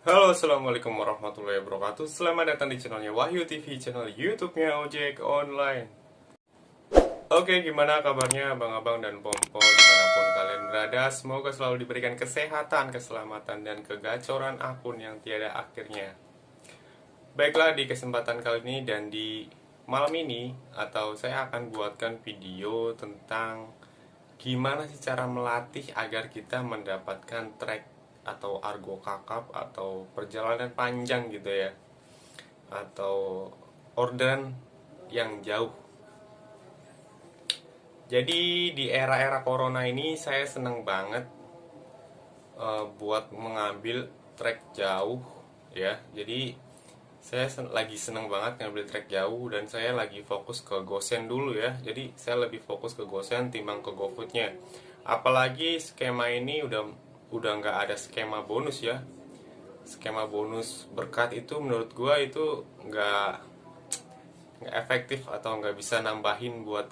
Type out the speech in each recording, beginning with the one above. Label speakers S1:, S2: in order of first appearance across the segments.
S1: Halo, assalamualaikum warahmatullahi wabarakatuh. Selamat datang di channelnya Wahyu TV, channel YouTube-nya Ojek Online. Oke, gimana kabarnya abang-abang dan pompon dimanapun kalian berada? Semoga selalu diberikan kesehatan, keselamatan, dan kegacoran akun yang tiada akhirnya. Baiklah, di kesempatan kali ini dan di malam ini, atau saya akan buatkan video tentang gimana sih cara melatih agar kita mendapatkan track atau argo kakap atau perjalanan panjang gitu ya, atau orderan yang jauh. Jadi di era-era corona ini saya seneng banget buat mengambil trek jauh ya. Jadi saya lagi seneng banget ngambil trek jauh dan saya lagi fokus ke Gosen dulu ya. Jadi saya lebih fokus ke Gosen timbang ke GoFoodnya. Apalagi skema ini udah nggak ada skema bonus ya. Skema bonus berkat itu menurut gua itu nggak efektif atau nggak bisa nambahin buat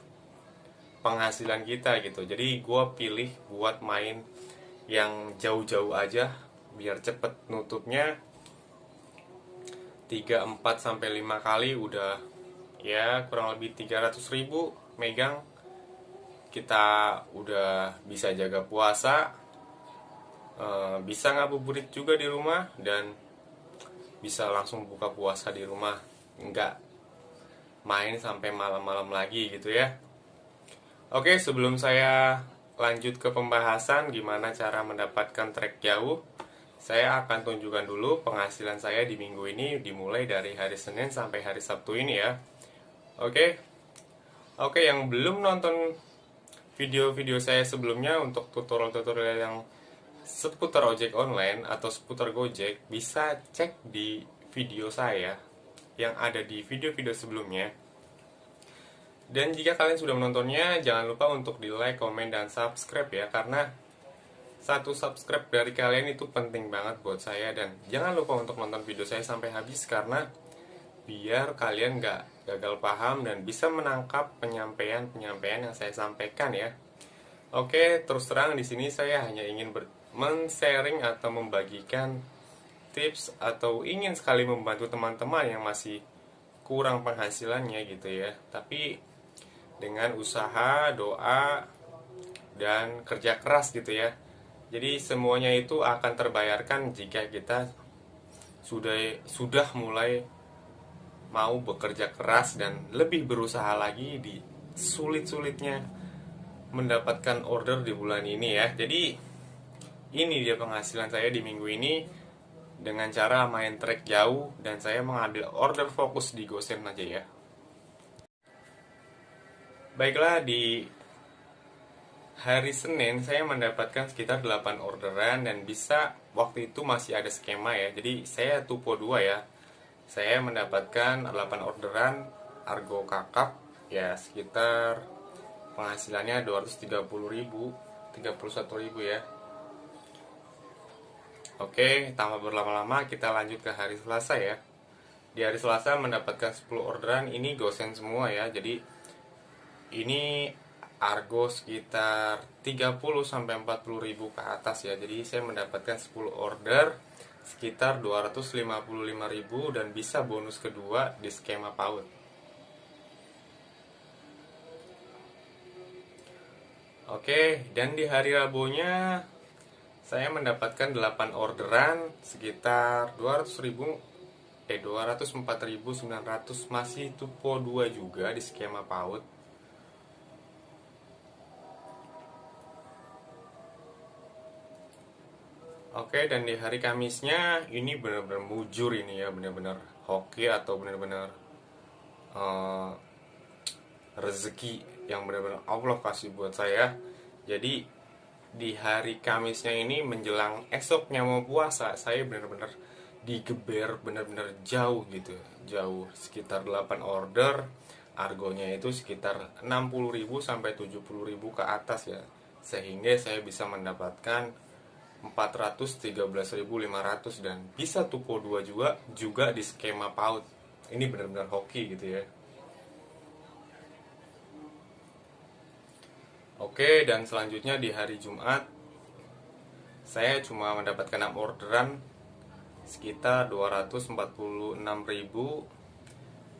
S1: penghasilan kita gitu. Jadi gue pilih buat main yang jauh-jauh aja biar cepet nutupnya. 3 4 sampai 5 kali udah ya kurang lebih 300.000 megang. Kita udah bisa jaga puasa, bisa ngabuburit juga di rumah dan bisa langsung buka puasa di rumah, nggak main sampai malam-malam lagi gitu ya. Oke, sebelum saya lanjut ke pembahasan gimana cara mendapatkan trek jauh, saya akan tunjukkan dulu penghasilan saya di minggu ini dimulai dari hari Senin sampai hari Sabtu ini ya. Oke, oke yang belum nonton video-video saya sebelumnya untuk tutorial-tutorial yang seputar ojek online atau seputar Gojek, bisa cek di video saya yang ada di video-video sebelumnya. Dan jika kalian sudah menontonnya, jangan lupa untuk di like, komen, dan subscribe ya. Karena satu subscribe dari kalian itu penting banget buat saya. Dan jangan lupa untuk nonton video saya sampai habis. Karena biar kalian gak gagal paham dan bisa menangkap penyampaian-penyampaian yang saya sampaikan ya. Oke, terus terang di sini saya hanya ingin men-sharing atau membagikan tips atau ingin sekali membantu teman-teman yang masih kurang penghasilannya gitu ya. Tapi dengan usaha, doa, dan kerja keras gitu ya. Jadi semuanya itu akan terbayarkan jika kita sudah mulai mau bekerja keras dan lebih berusaha lagi di sulit-sulitnya mendapatkan order di bulan ini ya. Jadi ini dia penghasilan saya di minggu ini dengan cara main trek jauh dan saya mengambil order fokus di Gosen aja ya. Baiklah, di hari Senin saya mendapatkan sekitar 8 orderan dan bisa waktu itu masih ada skema ya. Jadi saya tupo 2 ya. Saya mendapatkan 8 orderan argo kakap ya sekitar penghasilannya 230.000, 31.000 ya. Oke, tanpa berlama-lama kita lanjut ke hari Selasa ya. Di hari Selasa mendapatkan 10 orderan, ini gosen semua ya. Jadi ini argo sekitar 30 sampai 40 ribu ke atas ya. Jadi saya mendapatkan 10 order sekitar 255 ribu dan bisa bonus kedua di skema PAUD. Oke, dan di hari Rabunya saya mendapatkan 8 orderan sekitar 204.900, masih tupo 2 juga di skema PAUD. Oke, dan di hari Kamisnya ini benar-benar mujur ini ya, benar-benar hoki atau benar-benar eh, rezeki yang benar-benar Allah kasih buat saya. Jadi di hari Kamisnya ini menjelang esoknya mau puasa, saya benar-benar digeber benar-benar jauh gitu, jauh sekitar 8 order, argonya itu sekitar 60.000 sampai 70.000 ke atas ya. Sehingga saya bisa mendapatkan 413.500 dan bisa tupo 2 juga di skema PAUD. Ini benar-benar hoki gitu ya. Oke, dan selanjutnya di hari Jumat saya cuma mendapatkan 6 orderan sekitar 246.000.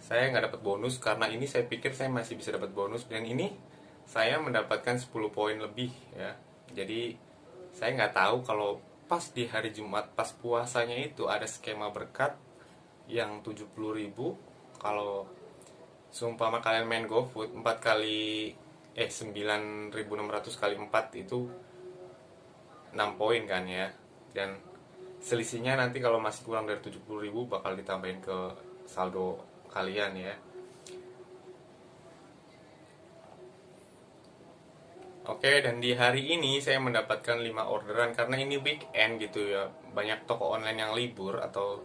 S1: Saya nggak dapat bonus karena ini saya pikir saya masih bisa dapat bonus, dan ini saya mendapatkan 10 poin lebih ya. Jadi saya nggak tahu kalau pas di hari Jumat pas puasanya itu ada skema berkat yang 70.000. Kalau seumpama kalian main GoFood 4 kali 9.600 kali 4 itu 6 poin kan ya. Dan selisihnya nanti kalau masih kurang dari 70.000 bakal ditambahin ke saldo kalian ya. Oke, dan di hari ini saya mendapatkan 5 orderan karena ini weekend gitu ya. Banyak toko online yang libur atau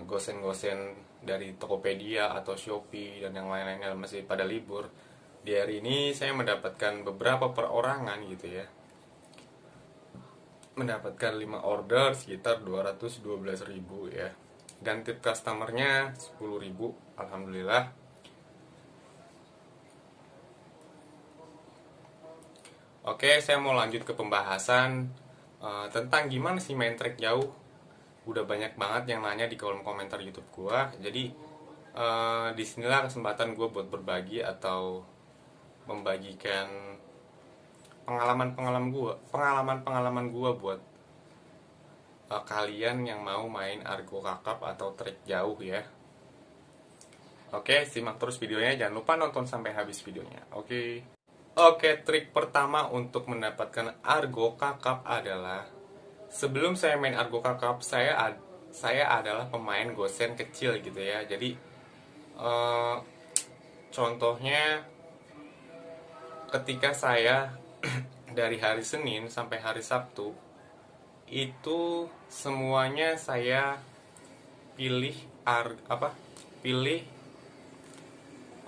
S1: gosen-gosen dari Tokopedia atau Shopee dan yang lain-lainnya masih pada libur. Di hari ini saya mendapatkan beberapa perorangan gitu ya. Mendapatkan 5 order sekitar 212.000 ya. Dan tip customernya 10.000, alhamdulillah. Oke, saya mau lanjut ke pembahasan tentang gimana sih main track jauh. Udah banyak banget yang nanya di kolom komentar YouTube gua. Jadi disinilah kesempatan gua buat berbagi atau membagikan pengalaman-pengalaman gua buat kalian yang mau main Argo Kakap atau track jauh ya. Oke, simak terus videonya. Jangan lupa nonton sampai habis videonya. Oke, trik pertama untuk mendapatkan Argo Kakap adalah sebelum saya main Argo Kakap, saya adalah pemain gosen kecil gitu ya. Jadi contohnya ketika saya dari hari Senin sampai hari Sabtu itu semuanya saya pilih pilih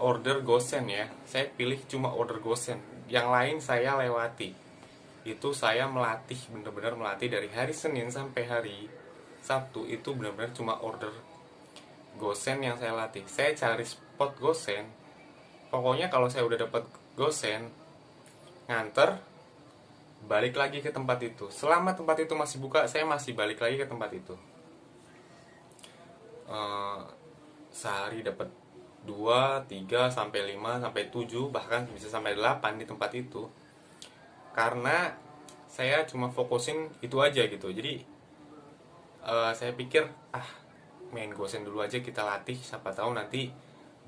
S1: order gosen ya. Saya pilih cuma order gosen, yang lain saya lewati. Itu saya melatih, bener-bener melatih dari hari Senin sampai hari Sabtu. Itu bener-bener cuma order gosen yang saya latih. Saya cari spot gosen. Pokoknya kalau saya udah dapat gosen, nganter, balik lagi ke tempat itu. Selama tempat itu masih buka, saya masih balik lagi ke tempat itu. Sehari dapat 2, 3, sampai 5, sampai 7, bahkan bisa sampai 8 di tempat itu. Karena saya cuma fokusin itu aja gitu. Jadi saya pikir main gosen dulu aja, kita latih, siapa tahu nanti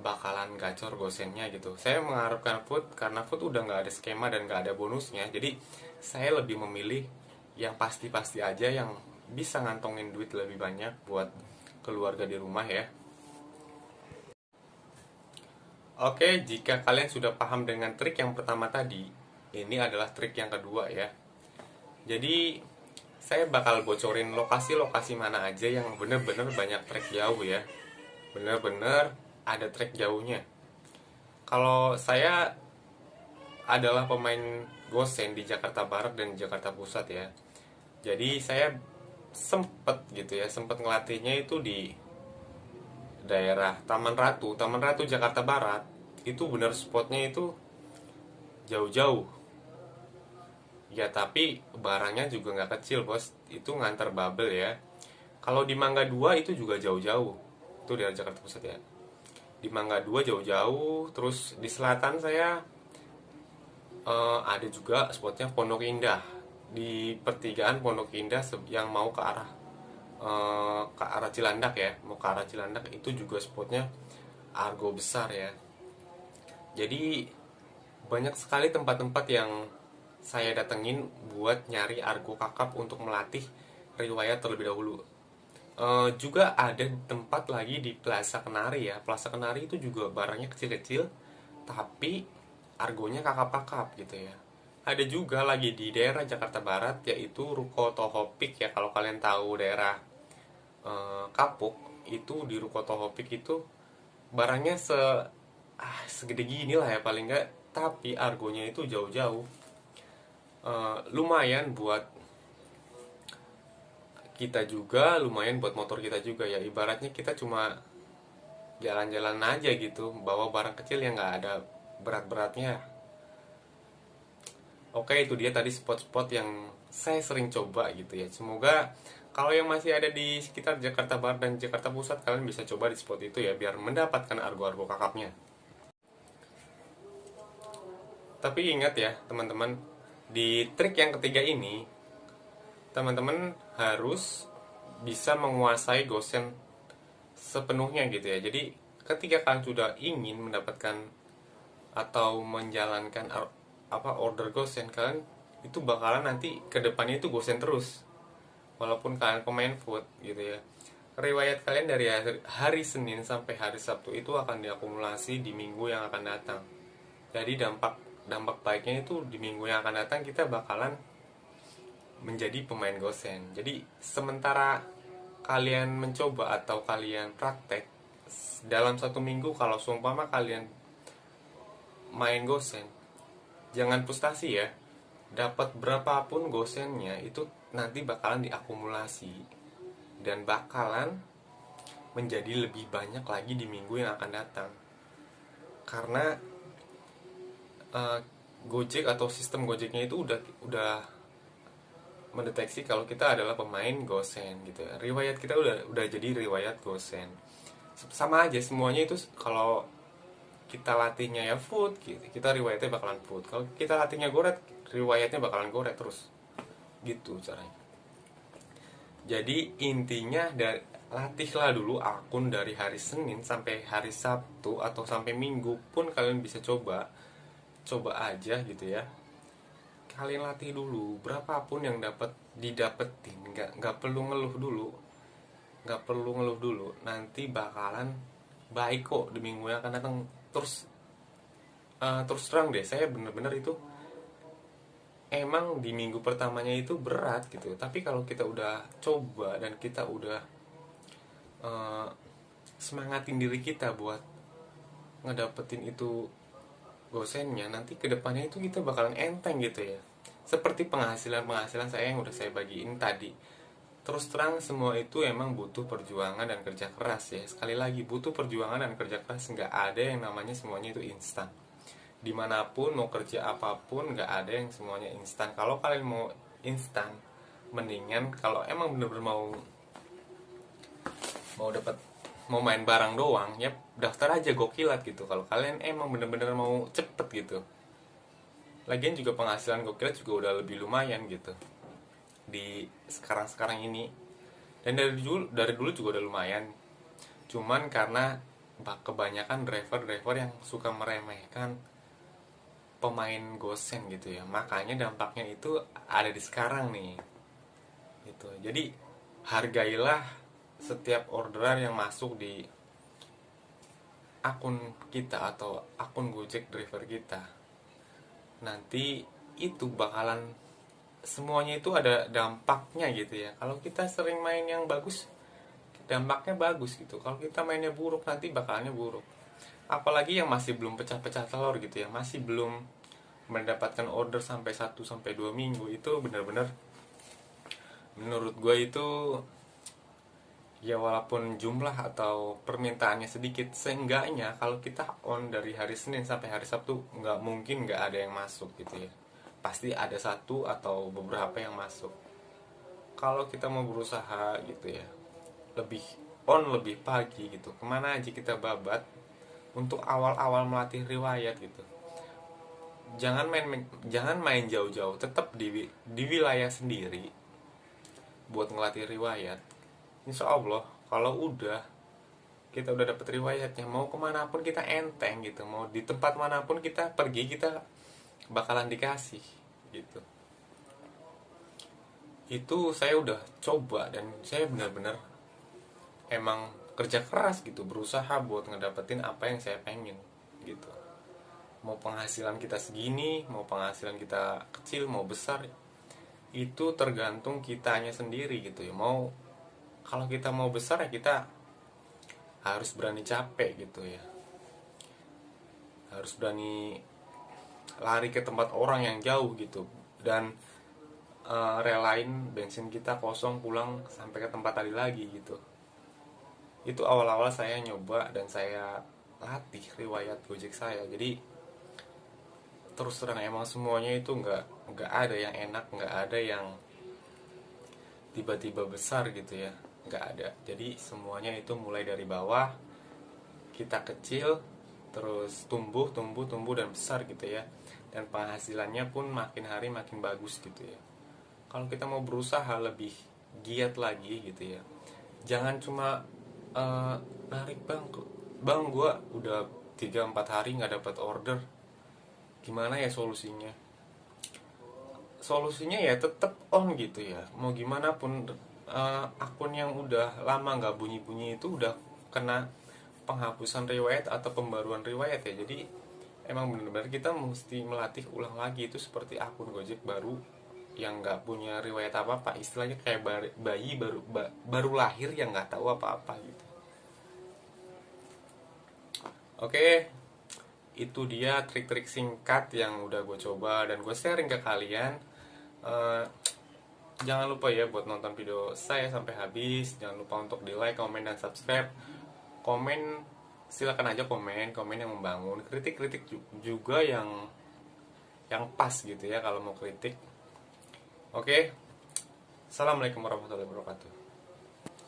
S1: bakalan gacor gosennya gitu. Saya mengharapkan food karena food udah nggak ada skema dan nggak ada bonusnya. Jadi saya lebih memilih yang pasti-pasti aja, yang bisa ngantongin duit lebih banyak buat keluarga di rumah ya. Oke, jika kalian sudah paham dengan trik yang pertama tadi, ini adalah trik yang kedua ya. Jadi, saya bakal bocorin lokasi-lokasi mana aja yang bener-bener banyak trek jauh ya. Bener-bener ada trek jauhnya. Kalau saya adalah pemain gosen di Jakarta Barat dan Jakarta Pusat ya. Jadi, saya sempet ngelatihnya itu di daerah Taman Ratu Jakarta Barat. Itu bener spotnya itu jauh-jauh ya, tapi barangnya juga nggak kecil bos. Itu nganter bubble ya. Kalau di Mangga 2 itu juga jauh-jauh, itu daerah Jakarta Pusat ya. Di Mangga 2 jauh-jauh. Terus di selatan saya ada juga spotnya Pondok Indah, di pertigaan Pondok Indah yang mau ke arah Cilandak ya, mau ke arah Cilandak. Itu juga spotnya Argo besar ya. Jadi banyak sekali tempat-tempat yang saya datengin buat nyari Argo Kakap untuk melatih riwayat terlebih dahulu. Juga ada tempat lagi di Plaza Kenari ya. Plaza Kenari itu juga barangnya kecil-kecil, tapi argonya kakap-kakap gitu ya. Ada juga lagi di daerah Jakarta Barat, yaitu Ruko Tohopik ya. Kalau kalian tahu daerah Kapuk, itu di Ruko Tohopik itu barangnya segede gini lah ya paling nggak, tapi argonya itu jauh-jauh. Lumayan buat kita juga, lumayan buat motor kita juga ya. Ibaratnya kita cuma jalan-jalan aja gitu, bawa barang kecil yang nggak ada berat-beratnya. Oke, itu dia tadi spot-spot yang saya sering coba gitu ya. Semoga Kalau yang masih ada di sekitar Jakarta Barat dan Jakarta Pusat, kalian bisa coba di spot itu ya, biar mendapatkan argo-argo kakapnya. Tapi ingat ya teman-teman, di trik yang ketiga ini, teman-teman harus bisa menguasai gosen sepenuhnya gitu ya. Jadi ketika kalian sudah ingin mendapatkan atau menjalankan order gosen, kalian itu bakalan nanti ke depannya itu gosen terus. Walaupun kalian pemain food gitu ya. Riwayat kalian dari hari Senin sampai hari Sabtu itu akan diakumulasi di minggu yang akan datang. Jadi dampak dampak baiknya itu di minggu yang akan datang kita bakalan menjadi pemain gosen. Jadi sementara kalian mencoba atau kalian praktek dalam satu minggu, kalau seumpama kalian main gosen, jangan frustasi ya. Dapat berapapun gosennya itu nanti bakalan diakumulasi dan bakalan menjadi lebih banyak lagi di minggu yang akan datang. Karena uh, Gojek atau sistem Gojeknya itu udah mendeteksi kalau kita adalah pemain gosen gitu ya. Riwayat kita udah jadi riwayat gosen. Sama aja semuanya itu, kalau kita latihnya ya food, kita riwayatnya bakalan food. Kalau kita latihnya goret, riwayatnya bakalan goret terus. Gitu caranya. Jadi intinya latihlah dulu akun dari hari Senin sampai hari Sabtu atau sampai Minggu pun kalian bisa coba. Coba aja gitu ya. Kalian latih dulu, berapapun yang dapat didapetin, nggak perlu ngeluh dulu, nanti bakalan baik kok di minggu yang akan datang. Terus terang deh, saya bener-bener itu emang di minggu pertamanya itu berat gitu, tapi kalau kita udah coba dan kita udah uh, semangatin diri kita buat ngedapetin itu gosennya, nanti kedepannya itu kita bakalan enteng gitu ya. Seperti penghasilan saya yang udah saya bagiin tadi. Terus terang, semua itu emang butuh perjuangan dan kerja keras ya. Sekali lagi, butuh perjuangan dan kerja keras. Nggak ada yang namanya semuanya itu instan. Dimanapun mau kerja apapun, nggak ada yang semuanya instan. Kalau kalian mau instan, mendingan kalau emang bener-bener mau dapat, mau main barang doang ya, daftar aja Gokilat gitu. Kalau kalian emang bener-bener mau cepet gitu. Lagian juga penghasilan Gokilat juga udah lebih lumayan gitu di sekarang ini. Dan dari dulu juga udah lumayan. Cuman karena kebanyakan driver yang suka meremehkan pemain gosen gitu ya, makanya dampaknya itu ada di sekarang nih gitu. Jadi hargailah setiap orderan yang masuk di akun kita atau akun Gojek driver kita. Nanti itu bakalan semuanya itu ada dampaknya gitu ya. Kalau kita sering main yang bagus, dampaknya bagus gitu. Kalau kita mainnya buruk, nanti bakalnya buruk. Apalagi yang masih belum pecah-pecah telur gitu ya, masih belum mendapatkan order sampai 1 sampai 2 minggu, itu benar-benar menurut gue itu ya, walaupun jumlah atau permintaannya sedikit, seenggaknya kalau kita on dari hari Senin sampai hari Sabtu, nggak mungkin nggak ada yang masuk gitu ya. Pasti ada satu atau beberapa yang masuk. Kalau kita mau berusaha gitu ya, lebih lebih pagi gitu, kemana aja kita babat untuk awal-awal melatih riwayat gitu. Jangan main jauh-jauh, tetap di wilayah sendiri buat ngelatih riwayat. Insya Allah kalau kita udah dapet riwayatnya, mau kemana pun kita enteng gitu, mau di tempat manapun kita pergi, kita bakalan dikasih gitu. Itu saya udah coba dan saya benar-benar emang kerja keras gitu, berusaha buat ngedapetin apa yang saya pengen gitu. Mau penghasilan kita segini, mau penghasilan kita kecil mau besar, itu tergantung kitanya sendiri gitu ya. Kalau kita mau besar ya kita harus berani capek gitu ya, harus berani lari ke tempat orang yang jauh gitu, dan relain bensin kita kosong pulang sampai ke tempat tadi lagi gitu. Itu awal-awal saya nyoba dan saya latih riwayat Gojek saya. Jadi terus terang emang semuanya itu nggak ada yang enak, nggak ada yang tiba-tiba besar gitu ya, nggak ada. Jadi semuanya itu mulai dari bawah, kita kecil terus tumbuh tumbuh tumbuh dan besar gitu ya, dan penghasilannya pun makin hari makin bagus gitu ya. Kalau kita mau berusaha lebih giat lagi gitu ya, jangan cuma narik bang, gua udah 3-4 hari nggak dapat order, gimana ya solusinya? Solusinya ya tetap on gitu ya, mau gimana pun. Akun yang udah lama nggak bunyi-bunyi itu udah kena penghapusan riwayat atau pembaruan riwayat ya. Jadi emang benar-benar kita mesti melatih ulang lagi, itu seperti akun Gojek baru yang nggak punya riwayat apa-apa, istilahnya kayak bayi baru lahir yang nggak tahu apa-apa gitu. Oke, itu dia trik-trik singkat yang udah gue coba dan gue sharing ke kalian. Eh, Jangan lupa ya buat nonton video saya sampai habis. Jangan lupa untuk di like, komen, dan subscribe. Komen, silakan aja komen, komen yang membangun. Kritik-kritik juga yang pas gitu ya kalau mau kritik. Oke, assalamualaikum warahmatullahi wabarakatuh.